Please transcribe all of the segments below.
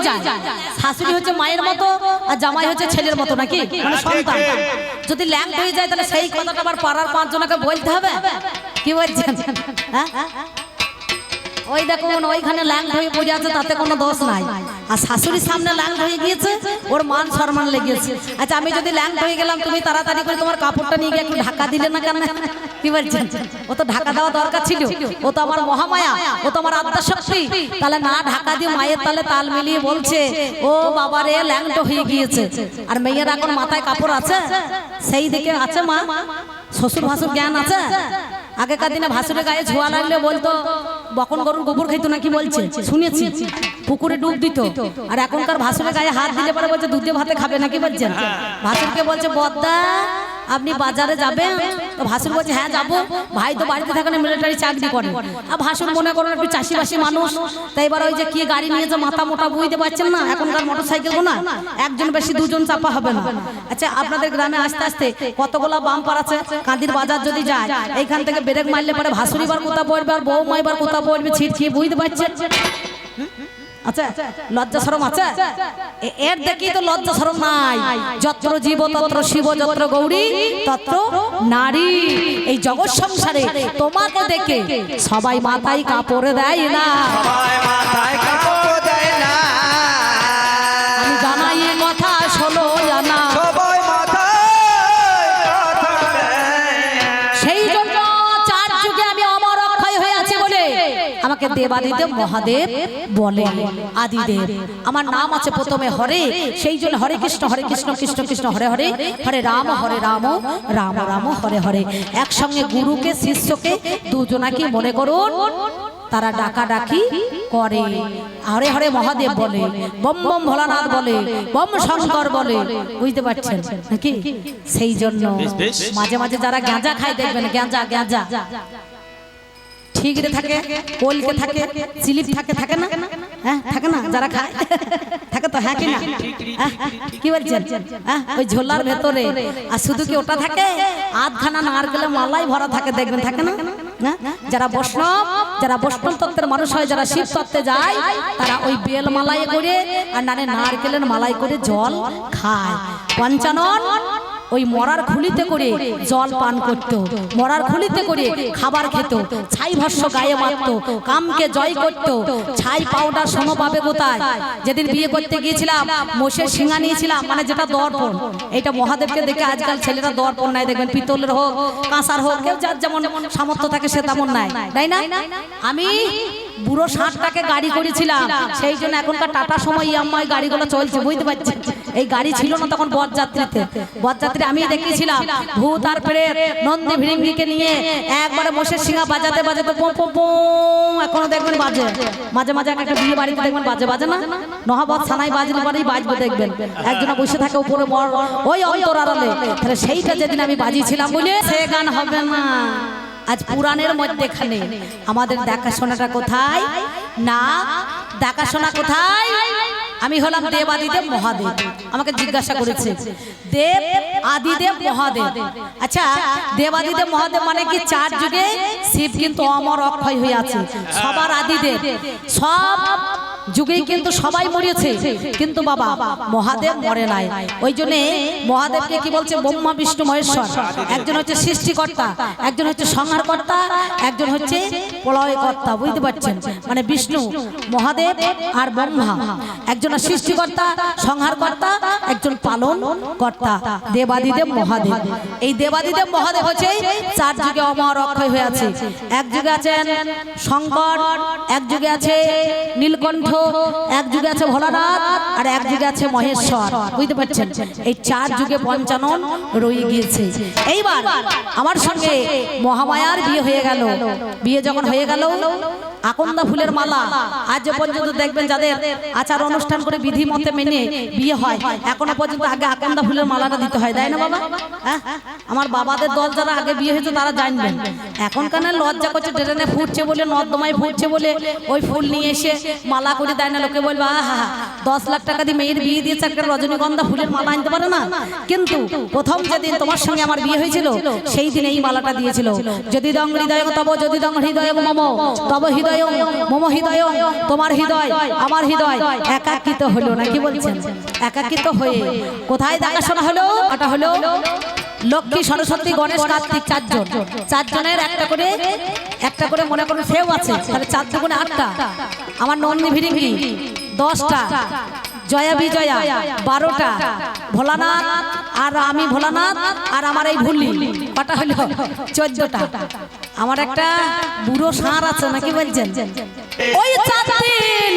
যায় শাশুড়ি হচ্ছে মায়ের মতো আর জামাই হচ্ছে ছেলের মতো নাকি মানে সন্তান যদি ল্যাংট হয়ে যায় তাহলে সেই কথাটা আবার পাড়ার 5 জনকে বলতে হবে কি বলছেন হ্যাঁ ওই দেখুন ওইখানে ল্যাংট হয়ে পড়ে আছে তাতে কোনো দোষ নাই আর শাশুড়ির সামনে ল্যাংট হয়ে গিয়েছে ওর মান সম্মান লেগেছে আচ্ছা আমি যদি ল্যাংট হয়ে গেলাম তুমি তাড়াতাড়ি করে তোমার কাপড়টা নিয়ে গিয়ে একটু ঢাকা দিলে না কেন কি বলছেন ও তো ঢাকা দেওয়া দরকার ছিল ও তো আমার মহামায়া ও তো আমার আত্মা শক্তি তাহলে না ঢাকা দিয়ে মায়ের তালে তাল মিলিয়ে বলছে ও বাবারে ল্যাংট হয়ে গিয়েছে আর মেয়ের এখন মাথায় কাপড় আছে সেই দিকে আছে মা শ্বশুর ভাসুর জ্ঞান আছে আগেকার দিনে ভাসুরের গায়ে ছোঁয়া লাগলে বলতো বকন গরুর গোবর খাইতো নাকি বলছে শুনেছি পুকুরে ডুব দিত আর এখনকার ভাসুরের গায়ে হাত দিলে পরে বলছে দুধে ভাতে খাবে নাকি বলছেন ভাসুরকে বলছে বদ্দা আপনি বাজারে যাবেন তো ভাসুর বলছে হ্যাঁ যাবো ভাই তো বাড়িতে থাকে না মিলিটারি চাকরি করে আর ভাসুর মনে করেন একটু চাষিবাসী মানুষ তাই এবার ওই যে কি গাড়ি নিয়েছে মাথা মোটা বুঝতে পারছেন না এখনকার মোটরসাইকেল না একজন বেশি দুজন চাপা হবে না আচ্ছা আপনাদের গ্রামে আস্তে আস্তে কতগুলো বাম্পার আছে কাঁদির বাজার যদি যায় এইখান থেকে ব্রেক মারলে পরে ভাসুরি বার কোথা পড়বে আর বউ মাইবার কোথা পড়বে ছিটছিয়ে বুঝতে পারছেন আচ্ছা লজ্জা শরম আছে এর দেখি তো লজ্জা শরম নাই যত্র জীব তত্র শিব যত্র গৌরী তত্র নারী এই জগৎ সংসারে তোমাকে দেখে সবাই মাথায় কাপড় দেয় না সবাই মাথায় কাপড় দেয় না আমি জানাই এ কথা শোনো জানা সবাই মাথায় কথা দেয় সেই জন্য 4 যুগে আমি অমর অক্ষয় হয়ে আছি বলে আমাকে দেবাদিদেব মহাদেব বলে আদিদেব আমার নাম আছে প্রথমে হরে সেই জন্য হরে কৃষ্ণ কৃষ্ণ কৃষ্ণ হরে হরে হরে রাম রাম রাম হরে হরে একসঙ্গে গুরুকে শিষ্যকে দুজনাকে মনে করুন তারা ডাকাডাকি করে হরে হরে মহাদেব বলে বম বম ভোলানাথ বলে বম শঙ্কর বলে বুঝতে পারছেন নাকি সেই জন্য মাঝে মাঝে যারা গাঁজা খায় দেখবেন গাঁজা ঠিকরে থাকে কোলকে থাকে স্লিপ থাকে না হ্যাঁ থাকে না যারা খায় থাকে তো হ্যাঁ কি না কি বলছেন হ্যাঁ ওই ঝোলার ভেতরে আর শুধু কি ওটা থাকে আধখানা নারকেলে মালাই ভরা থাকে দেখবেন থাকে না যারা বৈষ্ণব তত্ত্বের মানুষ হয় যারা শিব তত্ত্বে যায় তারা ওই বেল মালাই করে আর নারকেলের মালাই করে জল খায় পঞ্চানন ওই মরার খুলিতে করে জল পান করত মরার খুলিতে করে খাবার খেত ছাই ভস্য গায়ে মাখত কামকে জয় করত ছাই পাউডার সোনো পাবে কোথায় যেদিন বিয়ে করতে গিয়েছিলাম মোষের শিঙা নিয়েছিলাম মানে যেটা দর্পণ এটা মহাদেবকে দেখে আজকাল ছেলেরা দর্পণ নাই দেখবেন পিতলের হোক কাঁসার হোক কেউ যার যেমন সামর্থ্য থাকে সে তেমন নাই তাই না আমি বুড়ো 60টাকে গাড়ি করেছিলাম সেই জন্য এখনকার টাটা সময় ইয়ামাই গাড়িগুলো চলছে বুঝতে পারছেন এই গাড়ি ছিল না তখন বরযাত্রী আমি দেখেছিলাম ভূত আর প্রেত নন্দী ভিড়িঙ্গিকে নিয়ে একবারে মোষের শিঙা বাজাতে এখনো দেখবেন বাজে মাঝে মাঝে একটা বিয়ে বাড়িতে দেখবেন বাজে না নহবত সানাই বাজলে পরেই বাজবে দেখবেন একজন বসে থাকে উপরে ওই অন্তর আড়ালে তাহলে সেইটা যেদিন আমি বাজিয়েছিলাম বলে সে গান হবে না আজ পুরাণের মধ্যেখানে আমাদের দেখাশোনাটা কোথায় না দেখাশোনা কোথায় আমি হলাম দেব আদিদেব মহাদেব আমাকে জিজ্ঞাসা করেছে দেব আদিদেব মহাদেব আচ্ছা দেব আদিদেব মহাদেব মানে কি 4 যুগে শিব কিন্তু অমর অক্ষয় হয়ে আছে সবার আদিদেব সব যুগেই কিন্তু সবাই মরেছে কিন্তু বাবা মহাদেব মরে নাই ওই জন্য মহাদেবকে কি বলছে ব্রহ্মা বিষ্ণু মহেশ্বর একজন হচ্ছে সৃষ্টিকর্তা একজন হচ্ছে সংহারকর্তা একজন হচ্ছে প্রলয়কর্তা বুঝতে পারছেন মানে বিষ্ণু মহাদেব আর ব্রহ্মা একজন সৃষ্টিকর্তা সংহারকর্তা একজন পালন কর্তা দেবাদিদেব মহাদেব এই দেবাদিদেব মহাদেব হচ্ছে 4 যুগে অমর অক্ষয় হয়ে আছে এক যুগে আছেন শঙ্কর এক যুগে আছে নীলকণ্ঠ এক যুগে আছে ভোলানাথ আর এক যুগে আছে মহেশ্বর বুঝতে পারছেন এই 4 যুগে পঞ্চানন রয়ে গিয়েছে এইবার আমার সঙ্গে মহামায়ার বিয়ে হয়ে গেল বিয়ে যখন হয়ে গেল আকন্দা ফুলের মালা আজ পর্যন্ত দেখবেন যাদের আচার অনুষ্ঠান করে বিধি মতে মেনে বিয়ে হয় এখনো পর্যন্ত আগে আকন্দা ফুলের মালাটা দিতে হয় তাই না বাবা আমার বাবাদের দল যারা আগে বিয়ে হয়েছে তারা জানবেন এখনকার লজ্জা করছে ট্রেনে ফুটছে বলে নর্দমায় ফুটছে বলে ওই ফুল নিয়ে এসে মালা করে দেয় না লোকে বলবে আহা 10 লাখ টাকা দিয়ে মেয়ের বিয়ে দিয়েছে একটা রজনীগন্ধা ফুলের মালা আনতে পারে না কিন্তু প্রথম যেদিন তোমার সঙ্গে আমার বিয়ে হয়েছিল সেই দিন এই মালাটা দিয়েছিল যদি দং হৃদয় তব যদি দং হৃদয় মম তব হৃদয় হৃদয় মম হৃদয় তোমার হৃদয় আমার হৃদয় একাকিত হলো না কি বলছেন একাকিত হয়ে কোথায় দেখাশোনা হলো এটা হলো লক্ষ্মী সরস্বতী গণেশ কার্তিক চারজনের একটা করে মনে করুন সেও আছে তাহলে 4 দুগুণে 8টা আমার নন্দী ভিরিঙ্গি 10টা জয়া বিজয়া 12টা ভোলানাথ আর আমি ভোলানাথ আর আমার এই ভুলি কটা হলো 14টা আমার একটা বুড়ো ষাঁড় আছে নাকি বলছেন ওই 4 দিন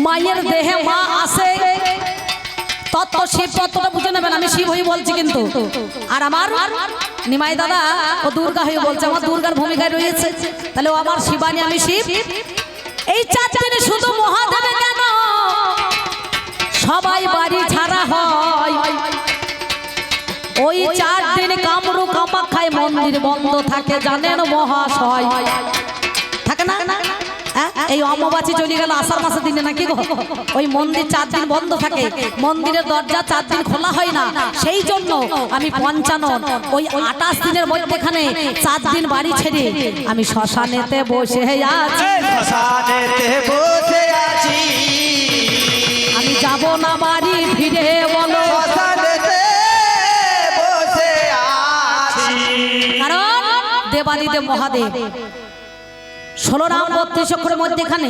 মায়ের দেহে মা আসে তত্ত্ব শিব তত্ত্বটা বুঝে নেবেন আমি শিব হয়ে বলছি কিন্তু আর আমার নিমাই দাদা ও দুর্গা হয়ে বলছে আমার দুর্গার ভূমিকায় রয়েছে তাহলে ও আমার শিবানী আমি শিব এই 4 দিনে শুধু মহাদেবে কেন সবাই বাড়ি ছাড়া হয় ওই 4 দিন কামরু কামাখ্যায় মন্দির বন্ধ থাকে জানেন মহাশয় থাকে না এই অমাবাসী চলে গেল আষাঢ় মাসের দিনে নাকি গো ওই মন্দির 4 দিন বন্ধ থাকে মন্দিরের দরজা 4 দিন খোলা হয় না সেই জন্য আমি পঞ্চানন ওই 28 দিনের মধ্যেখানে 4 দিন বাড়ি ছেড়ে আমি শ্মশানেতে বসে আছি শ্মশানেতে বসে আছি আমি যাব না বাড়ি ফিরে বলো শ্মশানেতে বসে আছি কারণ দেবাদিদেব মহাদেব 16 নাম 32 অক্ষরের মধ্যেখানে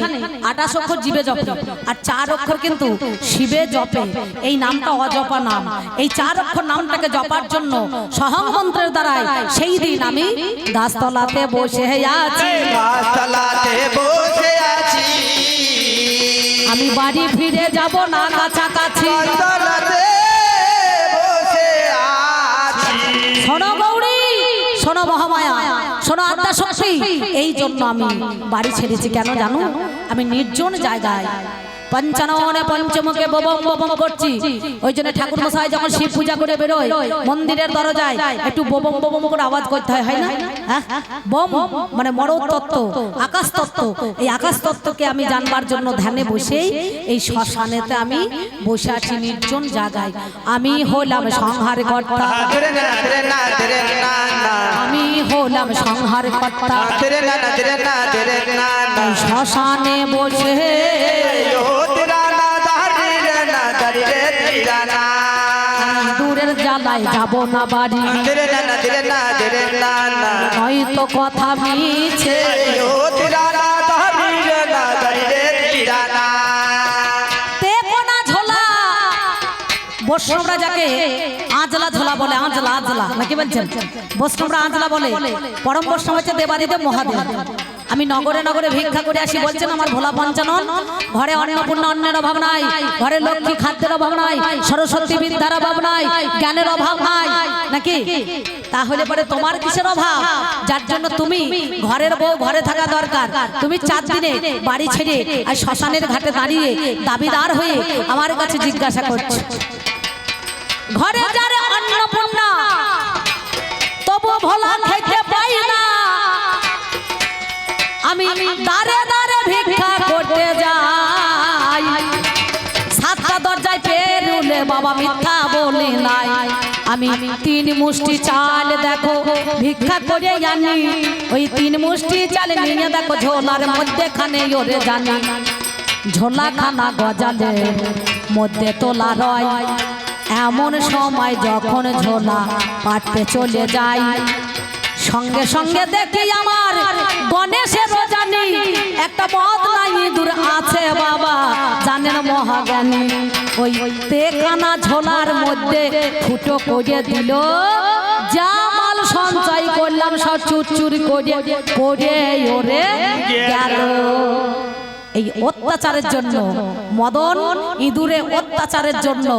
28 অক্ষর জীবে জপে আর 4 অক্ষর কিন্তু শিবে জপে এই নামটা অজপা নাম এই 4 অক্ষর নামটাকে জপার জন্য সহং মন্ত্রের দ্বারাই সেই দিন আমি গাছতলাতে বসে আছি গাছতলাতে বসে আছি আমি বাড়ি ফিরে যাব না কাছাকাছি গাছতলাতে বসে আছি শোনো গৌরী শোনো মহামায়া শোনো আত্মা শক্তি এই জন্য আমি বাড়ি ছেড়েছি কেন জানো আমি নির্জন জায়গায় পঞ্চাননে পঞ্চমুখে ববম ববম করছি ওই জন্য ঠাকুর মশাই যখন শিব পূজা করে বেরোয় মন্দিরের দরজায় একটু ববম ববম করে আওয়াজ করতে হয় না বম মানে মরদ তত্ত্ব আকাশ তত্ত্ব এই আকাশ তত্ত্বকে আমি জানবার জন্য ধ্যানে বসেই এই শ্মশানেতে আমি বসে আছি নির্জন জায়গায় আমি হলাম সংহার কর্তা আমি হলাম সংহার কর্তা শ্মশানে বসে দূরের জ্বালায় যাব না বাড়ি হয়তো কথা মিছে বৈষ্ণবরা যাকে আজলা ঝোলা বলে আজলা আজলা নাকি বলছেন বৈষ্ণবরা আজলা বলে পরম বৈষ্ণব হচ্ছে দেবাদিদেব মহাদেব আমি নগরে নগরে ভিক্ষা করে আসি বলছেন আমার ভোলা পঞ্চানন ঘরে অন্নপূর্ণ অন্নের অভাব নাই ঘরে লক্ষ্মী খাদ্যের অভাব নাই সরস্বতী বিদ্যার অভাব নাই জ্ঞানের অভাব নাই নাকি তাহলে পরে তোমার কিসের অভাব যার জন্য তুমি ঘরের বউ ঘরে থাকা দরকার তুমি 4 দিনে বাড়ি ছেড়ে আর শ্মশানের ঘাটে দাঁড়িয়ে দাবিদার হয়ে আমার কাছে জিজ্ঞাসা করছো ঘরে যারে অন্নপূর্ণা তবু ভোলা খেতে পাই না আমি দাঁড়ে দাঁড়ে ভিক্ষা করতে যাই 7টা দরজায় পেরুলে বাবা মিথ্যা বলে নাই আমি 3 মুষ্টি চাল দেখো ভিক্ষা করে জানি ওই 3 মুষ্টি চাল নিয়ে দেখো ঝোলার মধ্যেখানে ওরে জানি ঝোলা খানা গজালের মধ্যে তোলা রয় এমন সময় যখন ঝোলা পাটতে চলে যাই সঙ্গে সঙ্গে দেখি আমার গণেশের জানি একটা মদ নাই দূর আছে বাবা জানেন মহাজ্ঞানী ওই তেকানা ঝোলার মধ্যে ফুটো করে দিল যা মাল সঞ্চয় করলাম সব চুরচুর করে পড়ে ওরে গেল এই অত্যাচারের জন্য মদন ইঁদুরে অত্যাচারের জন্য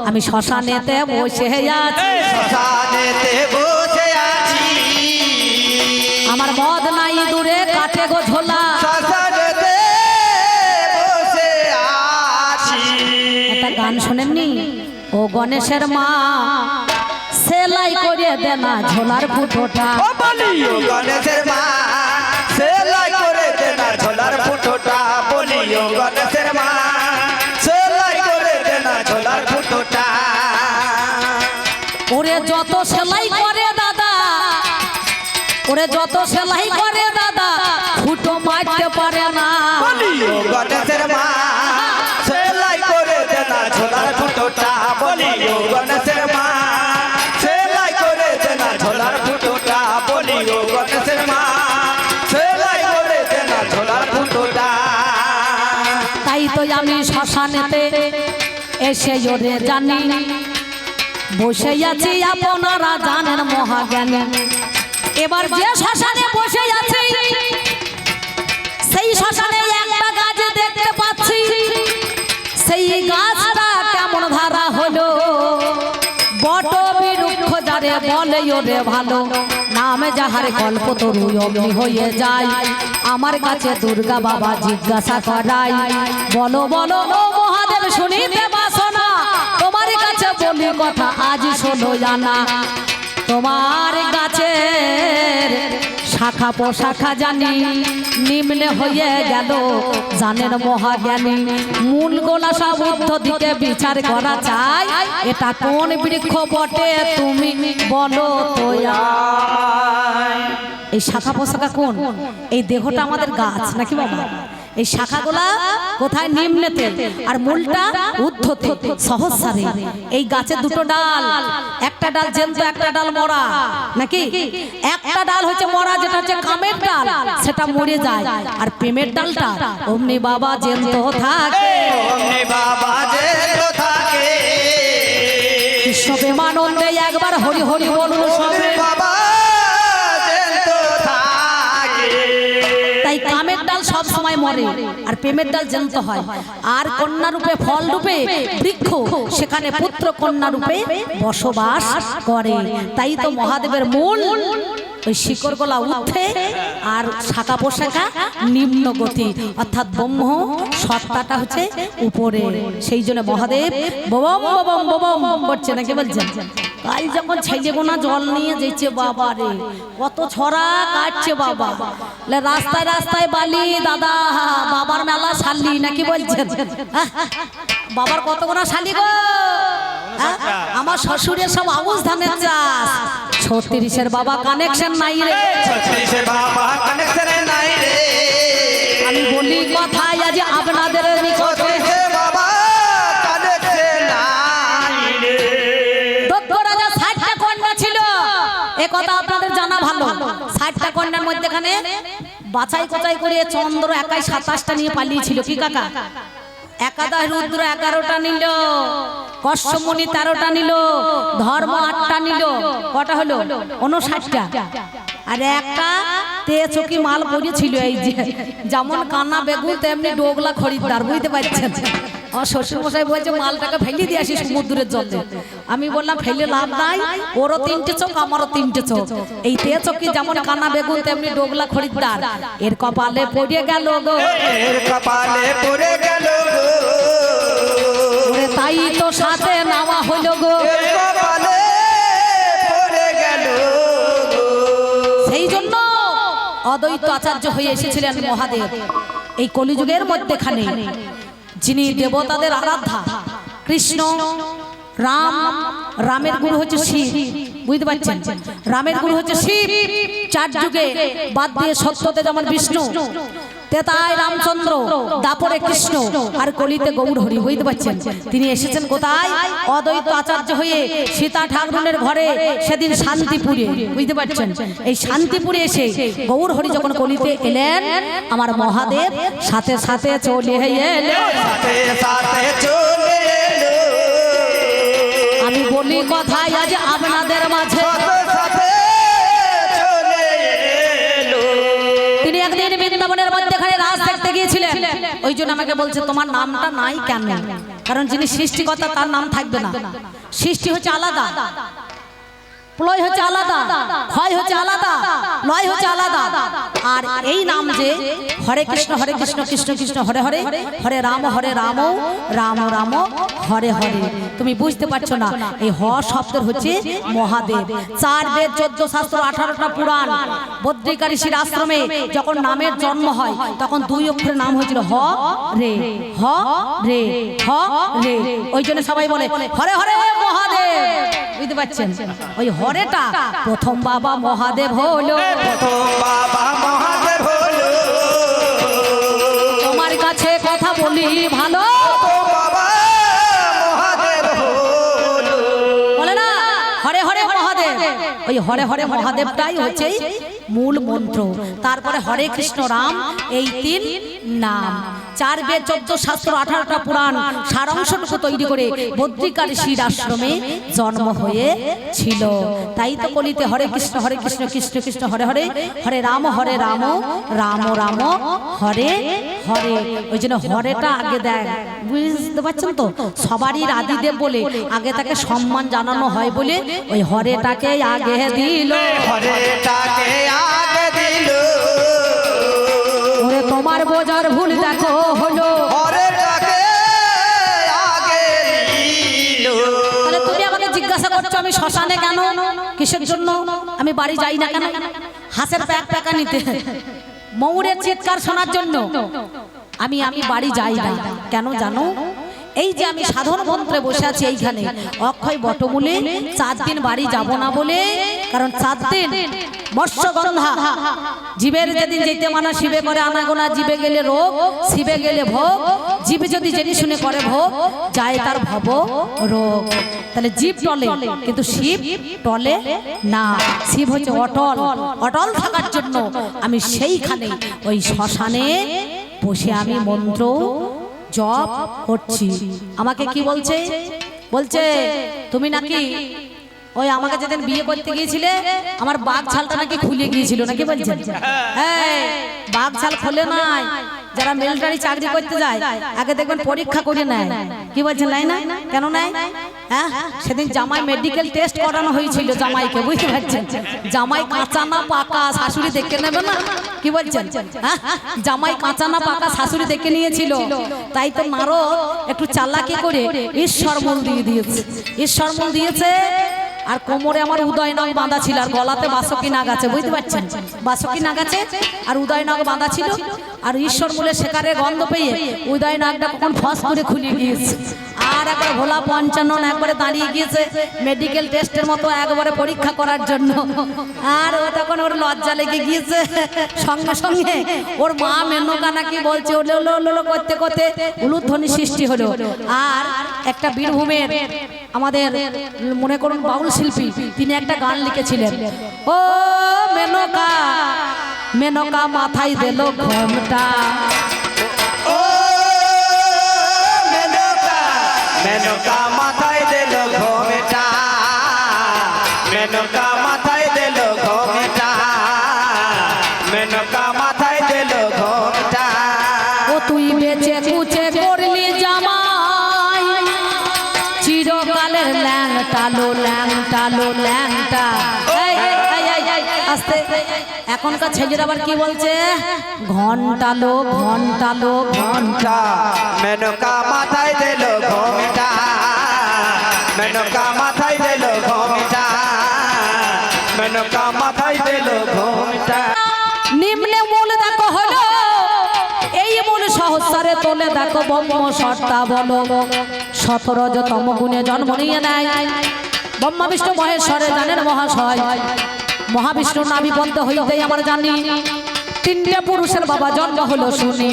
আমি শ্মশানেতে বসে আছি আমার মদ নাই ইঁদুরে কাটে গো ঝোলা একটা গান শোনেননি ও গণেশের মা সেলাই করে দেনা ঝোলার ফুটোটা গণেশের মা সেলাই করে দেনা ঝোলার ফুটোটা বলিও গণেশের মা সেলাই করে দেনা ঝোলার ফুটোটা ওরে যত সেলাই করে দাদা ওরে যত সেলাই করে দাদা ফুটো আমি শ্মশানেতে এসে ওরে জানি বসে আছি আপনারা জানেন মহাজ্ঞানী। এবার যে শ্মশানে বসে আছি সেই শ্মশানে একটা গাছ দেখতে পাচ্ছি, সেই গাছটা কেমন ধারা হলো, বট বৃক্ষ যারে বলে ওরে ভালো, নামে যাহার কল্পতরু অগ্নি হয়ে যায়। আমার কাছে দুর্গা বাবা জিজ্ঞাসা করাই, বলো বলো ও মহাদেব শুনিতে বাসনা, তোমার কাছে বলি কথা আজ শোনো জানা। তোমার গাছের শাখা পোশাখা জানি নিম্নে হয়ে গেল জানেন মহাজ্ঞানী। মূল গোলা সব ঊর্ধ্ব দিকে বিচার করা চাই, এটা কোন বৃক্ষ বটে তুমি বলো তো। এই শাখা পোশাখা কোন? এই দেহটা আমাদের গাছ নাকি বাবা? এই শাখাগুলা কোথায়? নিম্নেতে, আর মূলটা ঊর্ধ্বতে সহস্রারে। এই গাছের দুটো ডাল, একটা ডাল জ্যান্ত একটা ডাল মরা নাকি? একটা ডাল হচ্ছে মরা, যেটা হচ্ছে কামের ডাল, সেটা মরে যায়। আর প্রেমের ডালটা অমনি বাবা জ্যান্ত থাকে, অমনি বাবা জ্যান্ত থাকে। কৃষ্ণ প্রেমানন্দে একবার হরি হরি বলুন সবে। বাবা জ্যান্ত থাকে। তাই কামের ডাল সব সময় মরে আর প্রেমের ডাল জ্যান্ত হয়। আর কন্যা রূপে ফল রূপে বৃক্ষ, সেখানে পুত্র কন্যা রূপে বসবাস করে। তাই তো মহাদেবের মূল ওই শিকড় গলা উঠে আর শাখা পোশাখা নিম্ন গতি, অর্থাৎ ব্রহ্ম সত্তাটা হচ্ছে উপরে। সেই জন্য মহাদেব ববম ববম ববম করছে নাকি বলছেন। কাল যখন ছেলে গোনা জল নিয়ে যেছে বাবা রে, কত ছড়া কাটছে বাবা, রাস্তায় রাস্তায় বালি দাদা, বাবার মেলা শালি নাকি বলছেন। বাবার কত গোনা শালি গো। আমার শ্বশুরের সব আউশ ধানের চাষ, 36-এর বাবা কানেকশন নাই রে, 36-এর বাবা কানেকশন নাই রে। আমি বলি কথাই আজ আপনাদের নিকটে, 36-এর বাবা কানেকশন নাই রে। দক্ষ রাজা 60টা কন্যা ছিল, এ কথা আপনাদের জানা ভালো। 60টা কন্যার মধ্যেখানে বাছাই কোচাই করে চন্দ্র একাই 27টা নিয়ে পালিয়েছিল। কি কাকা? একাদশ রুদ্র 11টা নিল, কশ্যপমুনি 13টা নিল, ধর্ম 8টা নিল। কটা হলো? 59টা। আর একটা তেচকি মাল পড়েছিল, এই যে যেমন কানা বেগুন তেমনি ডোগলা খরিদ্দার, বুঝতে পারছেন। আমার শ্বশুর মশাই বলছে মালটাকে ফেলে দিয়ে আসি সমুদ্রের জলে। আমি বললাম ফেলে লাভ নাই, ওরও 3টে চোখ আমারও 3টে চোখ। এই তেচকি যেমন কানা বেগুন তেমনি ডোগলা খরিদ্দার, এর কপালে পড়ে গেল গো, এর কপালে পড়ে গেল গো। তাই তো সাথে নামা হলো গো, এর কপালে পড়ে গেল গো। সেই জন্য অদ্বৈত আচার্য হয়ে এসেছিলেন মহাদেব এই কলিযুগের মধ্যেখানে, যিনি দেবতাদের আরাধ্যা। কৃষ্ণ, রাম, রামের গুরু হচ্ছে শিব, বুঝতে পারছেন। রামের গুরু হচ্ছে শিব। 4 যুগে বাদ দিয়ে সত্যতে যেমন বিষ্ণু, তেতায় রামচন্দ্র, দাপরে কৃষ্ণ, আর কলিতে গৌর হরি, বুঝতে পারছেন। তিনি এসেছেন কোথায়? অদ্বৈত আচার্য হয়ে সীতা ঠাকুরের ঘরে সেদিন শান্তিপুরে, বুঝতে পারছেন। এই শান্তিপুরে এসে গৌর হরি যখন কলিতে এলেন, আমার মহাদেব সাথে সাথে চলে এলেন, সাথে সাথে চলে এলো। আমি বলি কথাই আজ আপনাদের মাঝে, সাথে সাথে চলে এলো। তিনি একদিন বৃন্দাবনের মধ্যেখানে রাস দেখতে গিয়েছিলেন। ওই জন্য আমাকে বলছে তোমার নামটা নাই কেন? কারণ যিনি সৃষ্টিকর্তা তার নাম থাকবে না। সৃষ্টি হচ্ছে আলাদা, প্রলয় হচ্ছে আলাদা, ক্ষয় হচ্ছে আলাদা, লয় হচ্ছে আলাদা। আর এই নাম যে হরে কৃষ্ণ কৃষ্ণ কৃষ্ণ হরে হরে, হরে রাম রাম রাম হরে হরে, তুমি বুঝতে পারছো না। এই হ শব্দের হচ্ছে মহাদেব। 4 বেদ 14 শাস্ত্র 18টা পুরাণ, বদ্রিকা ঋষির আশ্রমে যখন নামের জন্ম হয় তখন 2 অক্ষরের নাম হয়েছিল হ রে, হ রে, হ রে। ওই জন্য সবাই বলে হরে হরে মহাদেব, বুঝতে পারছেন। ওই হরেটা প্রথম বাবা মহাদেব হলো, প্রথম বাবা মহাদেব হলো। তোমার কাছে কথা বলি ভালো, প্রথম বাবা মহাদেব হলো। বলে না হরে হরে মহাদেব। ওই হরে হরে মহাদেবটাই হচ্ছে মূল মন্ত্র। তারপরে হরে কৃষ্ণ রাম, এই 3 নাম। 4 বেদ 14 শাস্ত্র 18টা পুরাণ সারাংশটুকু তৈরি করে বদ্রিকার শির আশ্রমে জন্ম হয়েছিল। তাই তো কলিতে হরে কৃষ্ণ কৃষ্ণ কৃষ্ণ হরে হরে, হরে রাম রাম রাম হরে হরে। ওই জন্য হরেটা আগে দেয়, বুঝতে পারছেন তো? সবারই আদিদেব বলে আগে তাকে সম্মান জানানো হয় বলে ওই হরেটাকে আগে দিল। হরেটাকে আগে দিল, ওরে তোমার বোঝার ভুল দেখো হলো। হরেটাকে আগে দিল। তাহলে তুমি আমাকে জিজ্ঞাসা করছো আমি শ্মশানে কেন, কিসের জন্য, আমি বাড়ি যাই না কেন? হাঁসের প্যাক প্যাকা নিতে, ময়ূরের চিৎকার শোনার জন্য আমি বাড়ি যাই না কেন জানো? এই যে আমি সাধন মন্ত্রে বসে আছি এইখানে অক্ষয় বটমূলে 4 দিন বাড়ি যাব না বলে, কারণ 4 দিন মৎস্যগন্ধা জীবের যেদিন যেতে মানা শিবে করে আনাগোনা, জীবে গেলে রোগ শিবে গেলে ভোগ, জীব যদি জেনে শুনে করে ভোগ যায় তার ভব রোগ। তাহলে জীব টলে কিন্তু শিব টলে না, শিব হচ্ছে অটল, অটল থাকার জন্য আমি সেইখানে ওই শ্মশানে বসে আমি মন্ত্র জপ করছি। আমাকে কি বলছে? বলছে তুমি নাকি ওই আমাকে যেদিন বিয়ে করতে গিয়েছিলে আমার বাঘ ছালটা নাকি খুলে গিয়েছিল নাকি বলছেন? হ্যাঁ, বাঘ ছাল খোলে নাই। যারা মিলিটারি চাকরি করতে যায় আগে দেখবেন পরীক্ষা করে নেয়। কি বলছেন লাই না? কেন নাই? হ্যাঁ, সেদিন জামাই মেডিকেল টেস্ট করানো হয়েছিল জামাইকে, বুঝতে পারছেন? জামাই কাঁচা না পাকা শাশুড়ি দেখে নেবে না? কি বলছেন? হ্যাঁ, জামাই কাঁচা না পাকা শাশুড়ি দেখে নিয়েছিল। তাই তো নারদ একটু চালাকি করে ঈশ্বর মূল দিয়ে দিয়েছে। ঈশ্বর মূল দিয়েছে আর কোমরে আমার উদয় নাগ বাঁধা ছিল আর গলাতে বাসকি নাগ আছে, বুঝতে পারছেন? বাসকি নাগ আছে আর উদয় নাগ বাঁধা ছিল। আর ঈশ্বর মূলে শেখারে গন্ধ পেয়ে উদয় নাগটা কখন ফস করে খুলে গিয়েছে। আর একবার ভোলা 55 একবারে দাঁড়িয়ে গিয়েছে মেডিকেল টেস্টের মতো একবারে পরীক্ষা করার জন্য। আর ও তখন ওর লজ্জা লেগে গিয়েছে। সঙ্গে সঙ্গে ওর মা মেনকা নাকি বলছে ওলো করতে করতে উলুধ্বনি সৃষ্টি হলো। আর একটা বীরভূমের আমাদের মনে করুন বাউল শিল্পী, তিনি একটা গান লিখেছিলেন, ও মেনকা মেনকা মাথায় দিল ঘোমটা, ও মেনকা মেনকা মাথায় দিল ঘোমটা, মেনকা মাথায় দিল ঘোমটা, মেনকা মাথায় দিল ঘোমটা। ও তুই বেঁচে কুচে করলি জামাই, চিরকালের ল্যাংটালো ল্যাংটালো ল্যাংটা। আস্তে, এখনকার ছেলেরা আবার কি বলছে? ঘন্টালো ঘন্টালো ঘন্টা। মেনকা মাথায় দিল ঘোমটা, মেনকা মাথায় দিল ঘোমটা, মেনকা মাথায় দিল ঘোমটা। নিম্নে মূল দেখো হলো, এই মূল সহস্রে তোলে দেখো ব্রহ্ম সত্তা বলো, 17তম গুণে জন্ম নিয়ে নেয় ব্রহ্মা বিষ্ণু মহেশ্বরে জানেন মহাশয়। মহাবিষ্ণু নাভিপন্ত হইতেই আমরা জানি 3টে পুরুষের বাবা জন্ম হলো শুনি।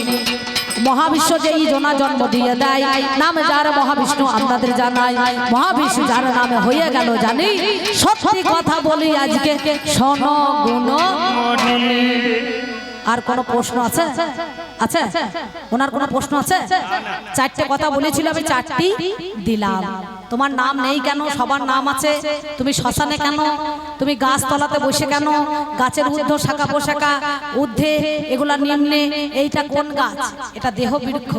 মহাবিশ্ব যেই জোনা জন্ম দিয়ে দেয়, নাম যার মহাবিষ্ণু আমাদের জানাই। মহাবিষ্ণু যার নামে হয়ে গেল জানি, সত্যি কথা বলি আজকে শোনো গুণ। আর কোন প্রশ্ন আছে? আছে? ওনার কোন প্রশ্ন আছে? 4টে কথা বলেছিল, আমি 4টি দিলাম। তোমার নাম নেই কেন? সবার নাম আছে। তুমি শ্মশানে কেন? তুমি গাছ তলাতে বসে কেন? গাছের ঊর্ধ্ব শাখা পোশাখা ঊর্ধ্বে এগুলা নিম্নে, এইটা কোন গাছ? এটা দেহ বৃক্ষ।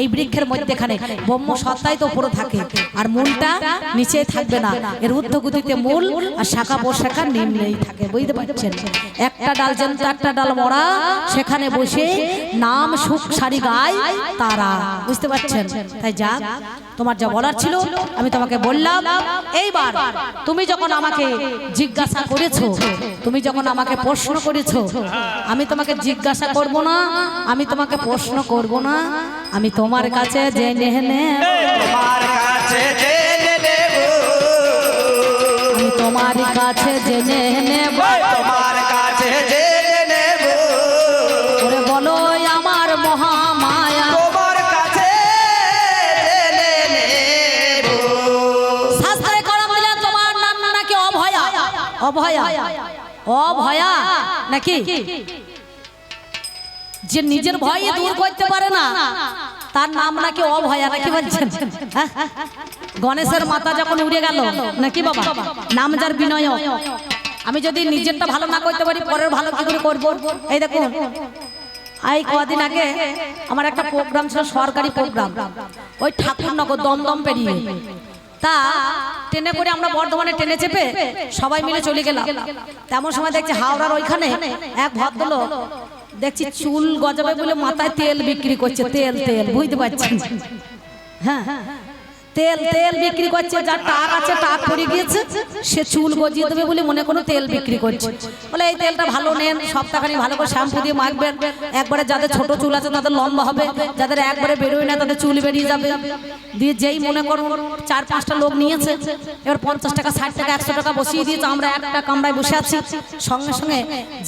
এই বৃক্ষের মধ্যেখানে ব্রহ্ম সত্তাই তো উপরে থাকে আর মূলটা নিচে থাকবে না। এর ঊর্ধ্ব গতিতে মূল আর শাখা পোশাখা নিম্নেই থাকে, বুঝতে পারছেন? একটা ডাল জ্যান্ত একটা ডাল মরা, সেখানে বসে নাম সুখ সারি গায় তারা, বুঝতে পারছেন? তাই যাক, তোমার যা বলার ছিল আমি তোমাকে বললাম। এইবার তুমি যখন আমাকে জিজ্ঞাসা করেছো, তুমি যখন আমাকে প্রশ্ন করেছো, আমি তোমাকে জিজ্ঞাসা করব না, আমি তোমাকে প্রশ্ন করব না, আমি তোমার কাছে জেনে নেব, তোমার কাছে জেনে নেব, আমি তোমার কাছে জেনে নেব, তোমার কাছে জেনে নেব। ওরে বলো আমার মহামায়া, তোমার কাছে জেনে নেব। শাস্ত্রে করা বলে তোমার নাম নাকি অভয়া। অভয়া, অভয়া নাকি? যে নিজের ভয় দূর করতে পারে না তার নাম নাকি অভয়া, নাকি বলছেন? হ্যাঁ? গণেশের মাথা যখন উড়ে গেল নাকি বাবা, নাম যার বিনয়। আমি যদি নিজেরটা ভালো না করতে পারি পরের ভালো কি করে করবো? এই দেখুন, এই কদিন আগে আমার একটা প্রোগ্রাম ছিল, সরকারি প্রোগ্রাম, ওই ঠাকুরনগর দমদম পেরিয়ে। তা ট্রেনে করে আমরা বর্ধমানে ট্রেনে চেপে সবাই মিলে চলে গেলাম। তেমন সময় দেখছি হাওড়ার ওইখানে এক ভদ্রলোক দেখছি চুল গজাবে বলে মাথায় তেল বিক্রি করছে। তেল তেল বুঝতে পারছেন? হ্যাঁ, তেল তেল বিক্রি করছে। যার টাক আছে, টাক পড়ে গিয়েছে, সে চুল গজিয়ে দেবে বলে মনে কোনো তেল বিক্রি করছে। বলে এই তেলটা ভালো নেন, সপ্তাহখানি ভালো করে শ্যাম্পু দিয়ে মাখবেন, একবারে যাদের ছোট চুল আছে তাদের লম্বা হবে, যাদের একবারে বেরোয় না তাদের চুল বেরিয়ে যাবে। দিয়ে যেই মনে করুন 4-5টা লোক নিয়েছে, এবার 50 টাকা 60 টাকা 100 টাকা বসিয়ে দিয়েছে। আমরা একটা কামরায় বসে আছি, সঙ্গে সঙ্গে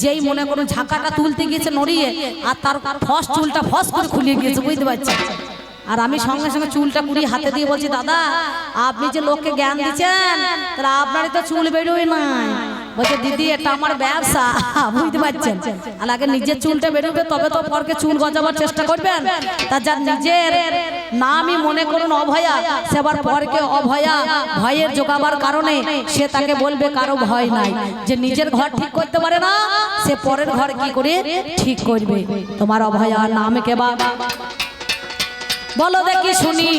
যেই মনে করুন ঝাঁকাটা তুলতে গিয়েছে নড়িয়ে, আর তার ফস চুলটা ফস করে খুলিয়ে গিয়েছে, বুঝতে পারছেন? আর আমি সঙ্গে সঙ্গে চুলটা কুড়িয়ে হাতে দিয়ে বলছি, দাদা আপনি যে লোককে জ্ঞান দিচ্ছেন, তাহলে আপনারই তো চুল বেরোয় নাই। বলছে দিদি এটা আমার ব্যবসা, বুঝতে পারছেন? আর আগে নিজের চুলটা বেরোবে তবে তো পরকে চুল গজাবার চেষ্টা করবেন। তা যার নিজের নামই মনে করুন অভয়া, সে আবার পরকে অভয়া ভয়ের জোগাবার কারণে সে তাকে বলবে কারো ভয় নাই। যে নিজের ঘর ঠিক করতে পারে না, সে পরের ঘর কি করে ঠিক করবে? তোমার অভয়া নাম কেবা বলো দেখি শুনি,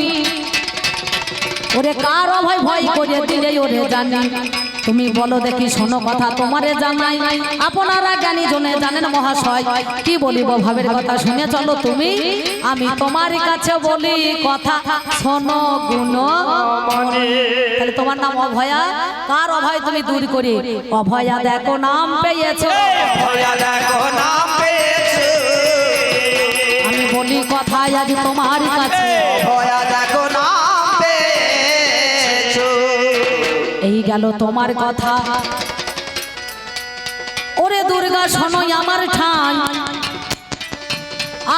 ওরে কার অভয় ভয় করে দিলে ওরে জানি। তুমি বলো দেখি শোনো কথা তোমারে জানাই, আপনারা জ্ঞানী জনে জানেন মহাশয়। কি বলিব ভাবের কথা শুনে চলো তুমি, আমি তোমার কাছে বলি কথা শোনো গুণ। তাহলে তোমার নাম অভয়া, কার অভয় তুমি দূর করে? অভয়া দেখো নাম পেয়েছো, অভয়া দেখো নাম পেয়েছো। আমি বলি কথা আজ তোমার কাছে, অভয়া দেখো নাম পেয়েছো। এই গেল তোমার কথা। ওরে দুর্গা শোনোই আমার ঠান,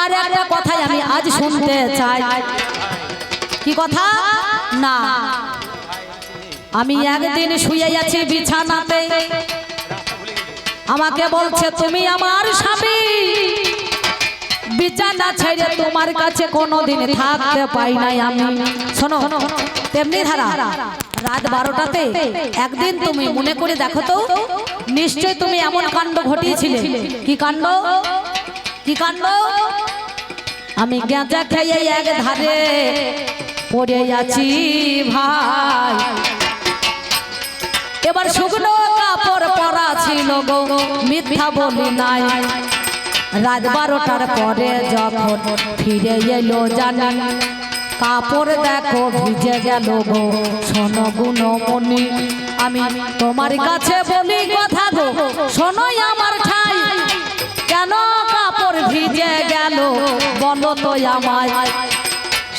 আর একটা কথাই আমি আজ শুনতে চাই। কি কথা? না, আমি একদিন শুয়ে আছি বিছানাতে, আমাকে বলছে তুমি আমার স্বামী, বিছানা ছেড়ে তোমার কাছে কোনোদিন থাকতে পাই নাই আমি। শোনো, তেমনি ধারা রাত 12টাতে একদিন তুমি মনে করে দেখো তো, নিশ্চয় তুমি এমন কাণ্ড ঘটিয়েছিলে। কি কাণ্ড? কি কাণ্ড? আমি গাঁজা খেয়ে এক ধারে পড়ে আছি ভাই, এবার শুকনো কাপড় পরা ছিল গো, মিথ্যা বলি নাই। রাত 12টার পরে যখন ফিরে এলো জানি, কাপড় দেখো ভিজে গেল গো, শোনো গুণমণি আমি তোমার কাছে বলি কথা গো, শোনোই আমার ঠাই। কেন কাপড় ভিজে গেল বলো তো আমায়?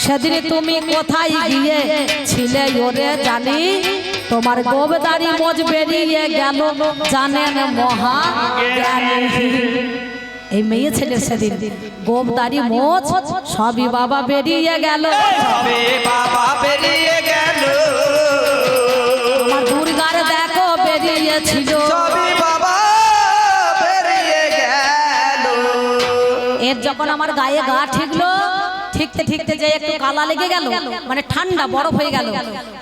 সেদিন তুমি কোথায় গিয়ে ছিলে ওরে জানি, তোমার গোবদারি মোজ বেরিয়ে গেল জানেন মহা জ্ঞানী। এই মেয়ে ছেলের সেদিন গোবদারি মোজ সবই বাবা বেরিয়ে গেল, সবে বাবা বেরিয়ে গেল। আমার দুর্গার দেখো বেরিয়েছিল, সবই বাবা বেরিয়ে গেল। এর যখন আমার গায়ে গা ঠিকলো, ঠিকতে ঠিকতে যে একটু কালা লেগে গেল, মানে ঠান্ডা বরফ হয়ে গেল।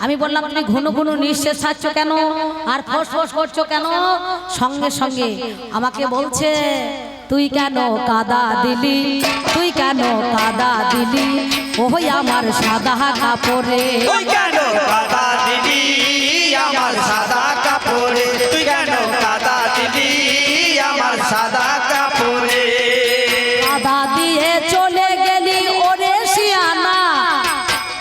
আমি বললাম তুমি ঘন ঘন নিঃশ্বাস ছাড়ছ কেন, আর ফস ফস করছো কেন? সঙ্গে সঙ্গে আমাকে বলছে তুই কেন কাদা দিলি, তুই কেন কাদা দিলি, ওই আমার সাদা কাপড়ে। তুই কেন কাদা দিলি আমার সাদা কাপড়ে, তুই কেন কাদা দিলি আমার সাদা কাপড়ে। কাদা দিয়ে চলে গেলি ওরে শিয়ানা,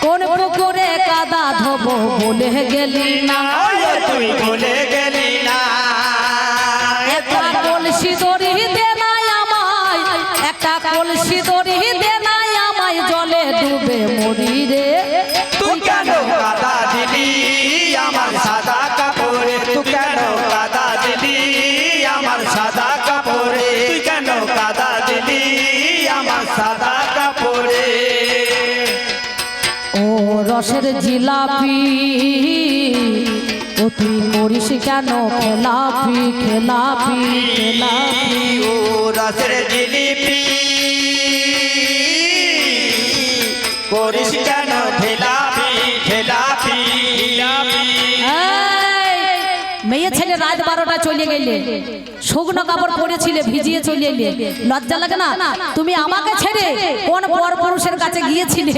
কোন পুকুরে কাদা ধোবো বলে গেলি না, তুই বলে গেলি না। একটা কলসি দড়ি দে নাই আমায়, একটা কলসি দড়ি দে নাই আমায়, জলে ডুবে মরি রে। তুই কেন কাদা দিলি আমার সাদা কাপড়ে, তুই কেন কাদা দিলি আমার সাদা কাপড়ে, তুই কেন কাদা দিলি আমার সাদা কাপড়ে। ও রসের জিলাপি, ও তুই করিস কেন খেলাপি, খেলাপি, খেলাপি। ও রসের জিলিপি, ও করিস কেন ঢেলাপি ঢেলাপি মেয়ে ছেলে রাত 12টা চলে গেলে, শুকনো কাপড় পরেছিলে ভিজিয়ে চলে এলে, লজ্জা লাগে না? তুমি আমাকে ছেড়ে কোন পর পুরুষের কাছে গিয়েছিলে?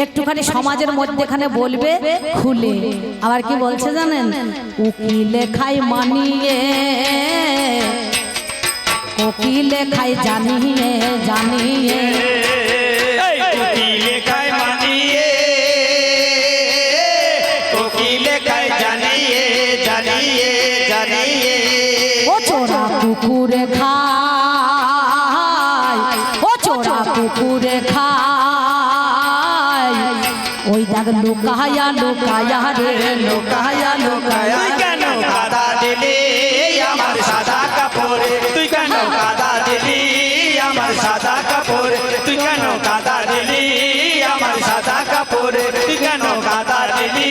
একটুখানি সমাজের মধ্যেখানে বলবে খুলে। আবার কি বলছে জানেন? উকিলে খাই মানিয়ে, উকিলে খাই জানিয়ে জানিয়ে, উকিলে খাই মানিয়ে, উকিলে খাই জানিয়ে জানিয়ে জানিয়ে, ও চোরা কুকুরে খায়, ও চোরা কুকুরে খায়, ওই দেখ লুকায়া লুকায়া রে লুকায়া লুকায়া। তুই কেন কাদা দিলি আমার সাদা কাপড়ে? তুই কেন কাদা দিলি আমার সাদা কাপড়ে? তুই কেন কাদা দিলি আমার সাদা কাপড়ে? তুই কেন কাদা দিলি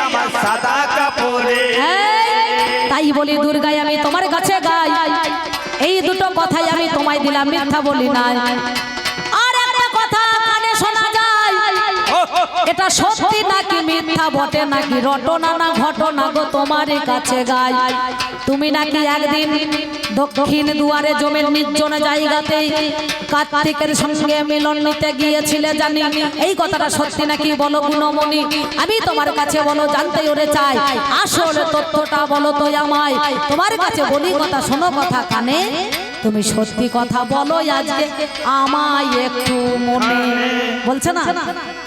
আমার সাদা কাপড়ে? তাই বলি দুর্গায় আমি তোমার কাছে গাই, এই দুটো কথাই আমি তোমায় দিলাম, মিথ্যা বলি নাই। আর একটা কথা কানে শোনা যায়, এটা সত্যি নাকি মিথ্যা, বটে নাকি রটনা না ঘটনা গো তোমার কাছে গাই। তুমি নাকি একদিন দক্ষিণ দুয়ারে জমির নির্জন জায়গাতে কার্তিকের সঙ্গে মিলন নিতে গিয়েছিলে জানি, এই কথাটা সত্যি নাকি বলো গুণমণি? আমি তোমার কাছে বলো জানতে ওরে চাই, আসল তথ্যটা বলো তো আমায়। তোমার কাছে বলি কথা, শোনো কথা কানে, তুমি সত্যি কথা বলো আজকে আমায় একটু মনে। বলছে না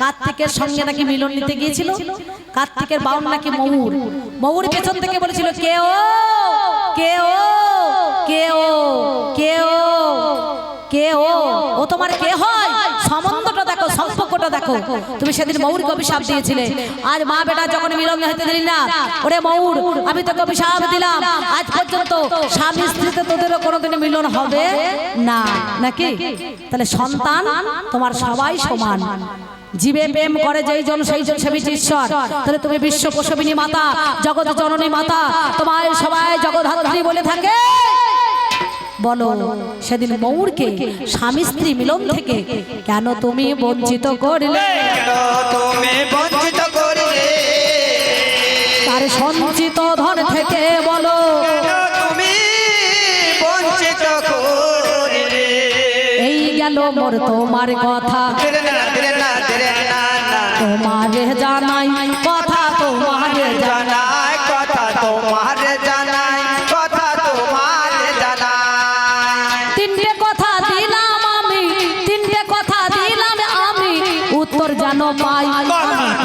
কার্তিকের সঙ্গে নাকি মিলন নিতে গিয়েছিল, কার্তিকের বাউন নাকি ময়ূর, ময়ূর পেছন থেকে বলেছিল কে ও কে ও কে ও কে ও কে ও, ও তোমার কে হয়? সম্বন্ধটা দেখো, সম্পর্কটা দেখো। তুমি সেদিন ময়ূরকে অভিশাপ দিয়েছিলে, আজ মা বেটা যখন মিলন হতে দিলি না, ওরে ময়ূর আমি তোকে অভিশাপ দিলাম, আজ পর্যন্ত স্বামী স্ত্রীতে তোদেরও কোনোদিন মিলন হবে না, নাকি? তাহলে সন্তান তোমার সবাই সমান, জীবে প্রেম করে যেই জন সেই জন সেবিত ঈশ্বর। তাহলে তুমি বিশ্ব প্রসবিনী মাতা, জগৎ জননী মাতা, তোমায় সবাই জগদ্ধাত্রী বলে থাকে। বলো সেদিন ময়ূরকে স্বামী স্ত্রী মিলন থেকে কেন তুমি বঞ্চিত করলে? কেন তুমি বঞ্চিত করলে? তার সঞ্চিত ধন থেকে বলো কেন তুমি বঞ্চিত করলে? এই গেল মোর তোমার কথা, তেরে না তেরে না তেরে না না, তোমারে জানাই কথা, তোমারে জানাই জানাই কথা, তোমার জানাই কথা, তোমার জানাই। তিনটে কথা দিলাম আমি, তিনটে কথা দিলাম আমি, উত্তর জানো পাই আমি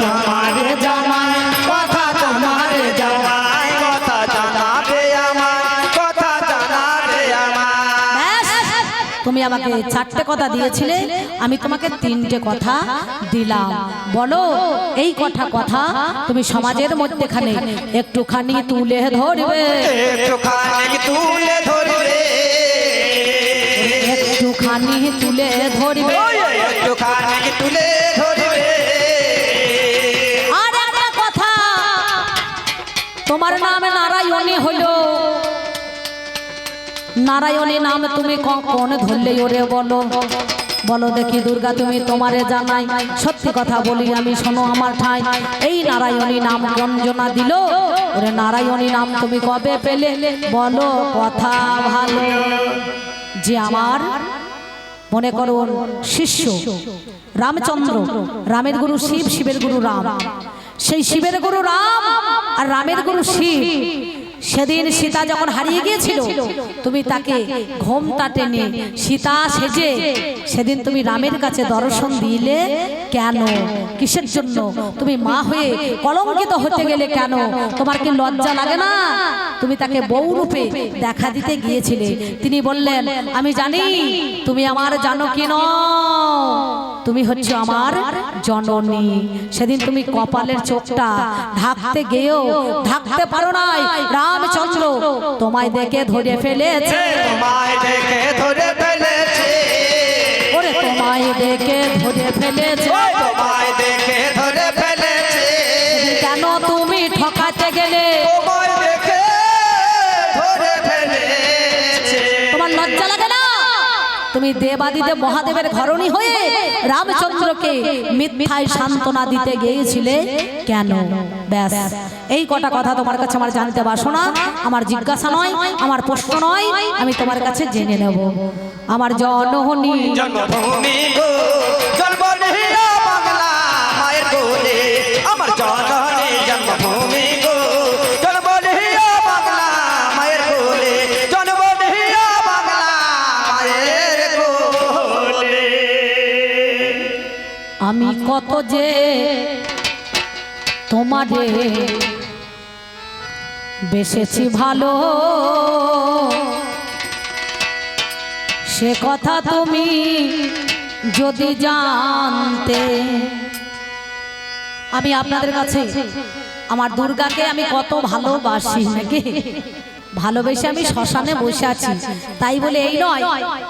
তোমারে জানাই কথা, তোমারে জানাই। জানাই কথা জানাবে আমার, কথা জানাবে আমার। ব্যাস, তুমি আমাকে 4টে কথা দিয়েছিলে, আমি তোমাকে 3টে কথা দিলাম। বলো এই কথা তুমি সমাজের মধ্যেখানে একটুখানি তুলে ধরবে, একটুখানি তুলে ধরবে, একটুখানি তুলে ধরবে। একটুখানি তুলে ধরবে। আর একটা কথা, তোমার নাম নারায়ণী হলো, নারায়ণী নাম তুমি কখন ধরলে ওরে বলো? বলো দেখি দুর্গা তুমি তোমারে জানাই, সত্যি কথা বলি আমি শোনো আমার ঠাই, এই নারায়ণী নাম গঞ্জনা দিল, ওরে নারায়ণী নাম তুমি কবে পেলে? বলো কথা ভালো। যে আমার মনে করুন শিষ্য রামচন্দ্র, রামের গুরু শিব, শিবের গুরু রাম, সেই শিবের গুরু রাম আর রামের গুরু শিব, সেদিন সীতা যখন হারিয়ে গিয়েছিল, তুমি তাকে ঘোমটা টেনে সীতা সেজে সেদিন তুমি রামের কাছে দর্শন দিলে কেন? কিসের জন্য? তুমি মা হয়ে কলঙ্কিত হতে গেলে কেন? তোমার কি লজ্জা লাগে না? তুমি তাকে বউ রূপে দেখা দিতে গিয়েছিলে, তিনি বললেন আমি জানি তুমি আমার জানকী নও, তুমি হচ্ছে আমার জননী। সেদিন তুমি কপালের চোখটা ঢাকতে গিয়েও ঢাকতে পারো নাই, রামচন্দ্র তোমায় দেখে ধরে ফেলেছে, তোমায় দেখে ধরে ফেলেছে, ওরে তোমায় দেখে ধরে ফেলেছে, তোমায় দেখে ধরে ফেলেছে। কেন তুমি ঠকাতে গেলে? তোমায় দেখে ধরে ফেলেছে। তোমার লজ্জা লাগে না? তুমি তুমি দেবাদিদেব মহাদেবের ঘরণী হয়ে রামচন্দ্রকে মিথ্যায় সান্ত্বনা দিতে গিয়েছিলে কেন? ব্যাস এই কটা কথা তোমার কাছে আমার জানতে বাসনা, আমার জিজ্ঞাসা নয়, আমার প্রশ্ন নয়, আমি তোমার কাছে জেনে নেব। আমার জননী জন্মভূমি গো জন্মভূমি বাংলা মায়ের কোলে আমার জননী জন্মভূমি গো জন্মভূমি বাংলা মায়ের কোলে জন্মভূমি বাংলা মায়ের কোলে। আমি কত যে তোমারে বেসেছি ভালো, সে কথা তুমি যদি জানতে। আমি আপনাদের কাছে আমার দুর্গাকে আমি কত ভালোবাসি, নাকি ভালোবেসে আমি শ্মশানে বসে আছি। তাই বলে এই নয়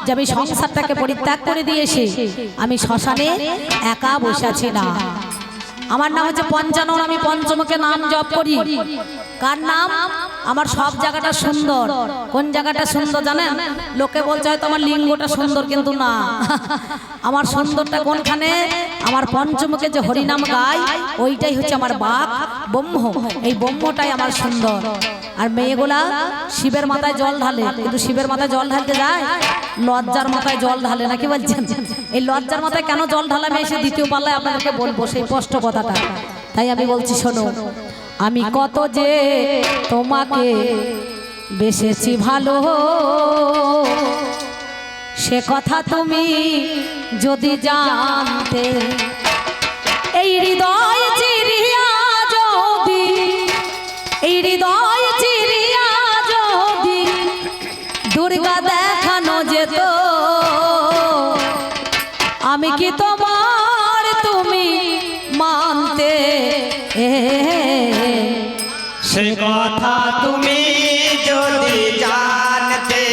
যে আমি সংসারটাকে পরিত্যাগ করে দিয়েছি আমি শ্মশানে একা বসে আছি না। আমার নাম হচ্ছে পঞ্চানন, আমি পঞ্চমুখে নাম জপ করি। কার নাম? আমার সব জায়গাটা সুন্দর। কোন জায়গাটা সুন্দর জানেন? লোকে বলছে হয়তো আমার লিঙ্গটা সুন্দর, কিন্তু না, আমার সুন্দরটা কোনখানে? আমার পঞ্চমুখে যে হরিনাম গাই ওইটাই হচ্ছে আমার বাক ব্রহ্ম, এই ব্রহ্মটাই আমার সুন্দর। আর মেয়েগুলা শিবের মাথায় জল ঢালে, কিন্তু শিবের মাথায় জল ঢালতে যায় লজ্জার মাথায় জল ঢালে, নাকি বলছেন? এই লজ্জার মাথায় কেন জল ঢালা আমি এসে দ্বিতীয় পাল্লায় আপনাদেরকে বলবো সেই স্পষ্ট কথাটা। তাই আমি বলছি শোনো, আমি কত যে তোমাকে বেসেছি ভালো, সে কথা তুমি যদি জানতে। এই হৃদয় চিরিয়া যদি, এই হৃদয় চিরিয়া যদি দুর্গা দেখানো যেত, আমি কি তোমার তুমি মানতে? সে কথা তুমি যদি জানতে,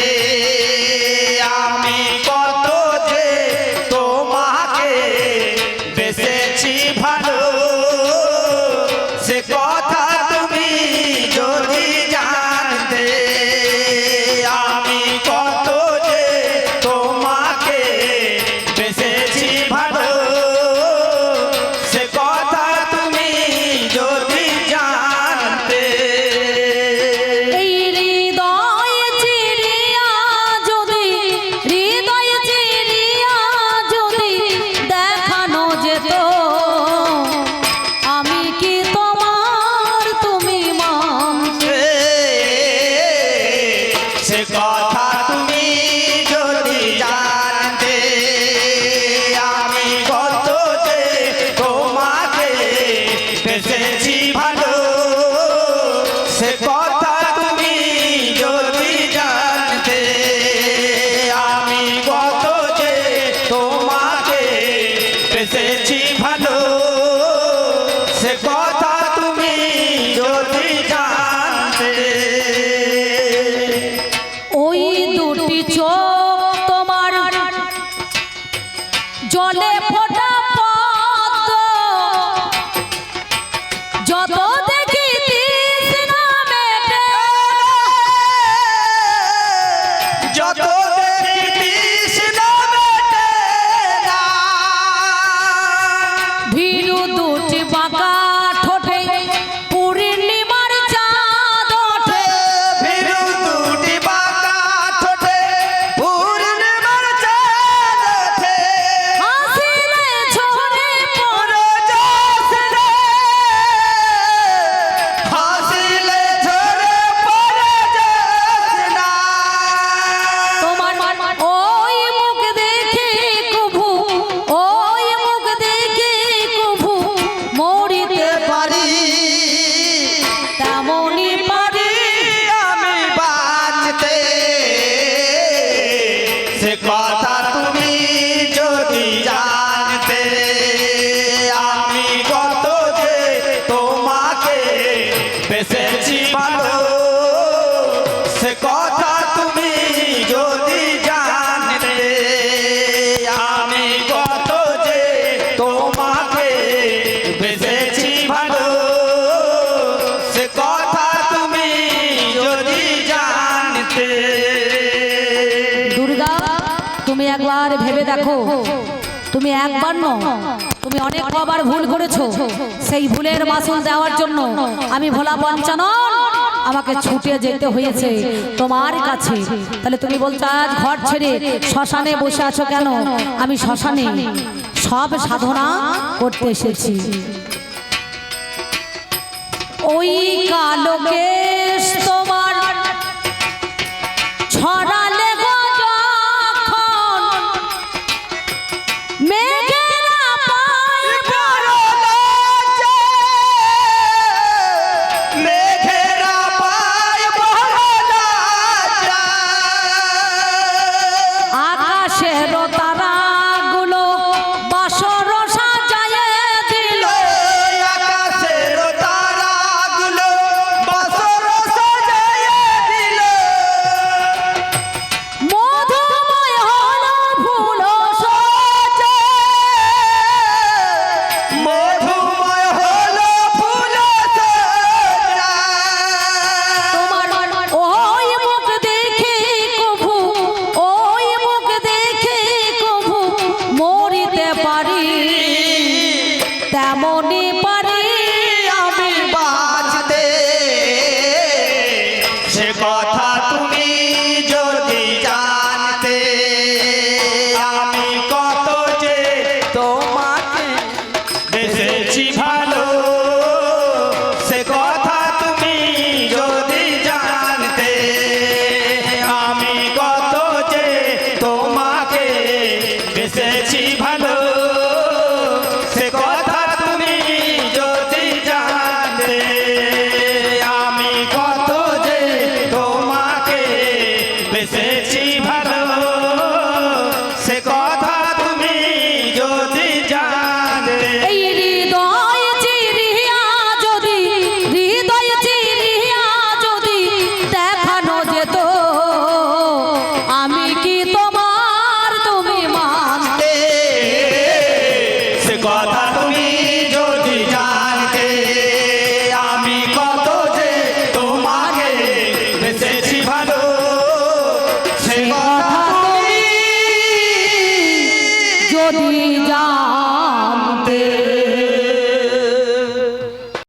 আমি কত যে তোমাকে বেসেছি ভালো, সে কথা তুমি যদি জানতে, আমি কত যে তোমাকে বেসেছি ভালো, সে কথা তুমি যদি জানতে। এই হৃদয় চিরিয়া যদি, হৃদয় চিরিয়া যদি দেখানো যেত, আমি কি তোমার তুমি মানতে? সে কথা তুমি যদি জানতে, আমি কত যে তোমাকে বেসেছি ভালো, সে কথা তুমি যদি জানতে, আমি কত যে তোমাকে বেসেছি ভালো, সে কথা তুমি যদি জানতে। ওই দুটি চোখ তোমার জলে ফোটা পদ্ম, যত দেখি তৃষ্ণা মেটে, যত দেখি তৃষ্ণা মেটে না, ভীরু দুটি বাঁকা ঠোঁটে পূর্ণিমার চাঁদ ওঠে, ভীরু দুটি বাঁকা ঠোঁটে পূর্ণিমার চাঁদ ওঠে, হাসিলে ঝরে পড়ে যাস রে, হাসিলে ঝরে পড়ে যাস না। তোমার ওই মুখ দেখে কভু, ওই মুখ দেখে কভু মরি দেখো তুমি একবার নও, তুমি অনেক কবার ভুল করেছো। সেই ভুলের মাসুল দেওয়ার জন্য আমি ভোলা পঞ্চানন আমাকে ছুটে যেতে হয়েছে তোমার কাছে। তাহলে তুমি বলছো আজ ঘর ছেড়ে শ্মশানে বসে আছো কেন? আমি শ্মশানে সব সাধনা করতে এসেছি। ওই কালো কেশ তোমার ছড়ালে গো যখন মেঘেরা পায় বড় লজ্জা, মেঘেরা পায় বড় লজ্জা, আকাশের তারাগুলো বাসর সাজায়ে দিল, আকাশের তারাগুলো বাসর সাজায়ে দিল, মধুময় হলো ফুল সজ্জা, মধুময় হলো ফুল সজ্জা। তোমার ওই মুখ দেখে কভু, ওই মুখ দেখে কভু মরিতে পারি, তেমনি পারি আমি বাঁচতে, সে কথা তুমি যদি জানতে, আমি কত যে তোমাকে বেসেছি ভালো, সে কথা তুমি যদি জানতে, আমি কত যে তোমাকে বেসেছি ভালো, সে কথা তুমি যদি জানতে, আমি কত যে তোমাকে বেসেছি ভালো, সে কথা